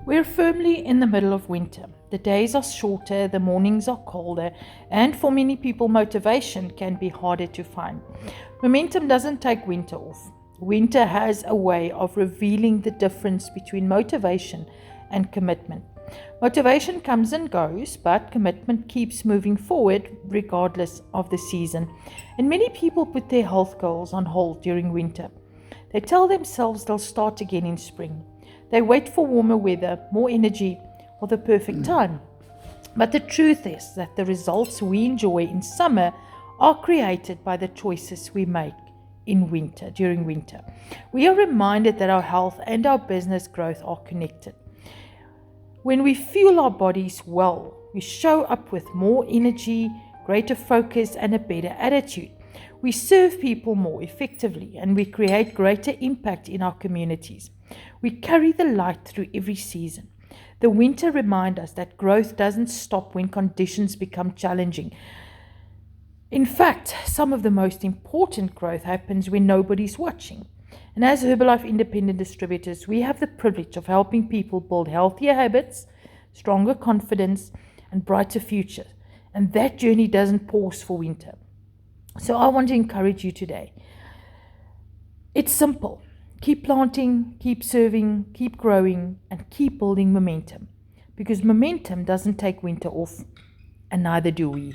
We're firmly in the middle of winter. The days are shorter, the mornings are colder, and for many people, motivation can be harder to find. Momentum doesn't take winter off. Winter has a way of revealing the difference between motivation and commitment. Motivation comes and goes, but commitment keeps moving forward regardless of the season. And many people put their health goals on hold during winter. They tell themselves they'll start again in spring. They wait for warmer weather, more energy, or the perfect time. But the truth is that the results we enjoy in summer are created by the choices we make during winter. We are reminded that our health and our business growth are connected. When we fuel our bodies well, we show up with more energy, greater focus, and a better attitude. We serve people more effectively and we create greater impact in our communities. We carry the light through every season. The winter reminds us that growth doesn't stop when conditions become challenging. In fact, some of the most important growth happens when nobody's watching. And as Herbalife independent distributors, we have the privilege of helping people build healthier habits, stronger confidence, and brighter futures. And that journey doesn't pause for winter. So I want to encourage you today. It's simple. Keep planting, keep serving, keep growing, and keep building momentum. Because momentum doesn't take winter off, and neither do we.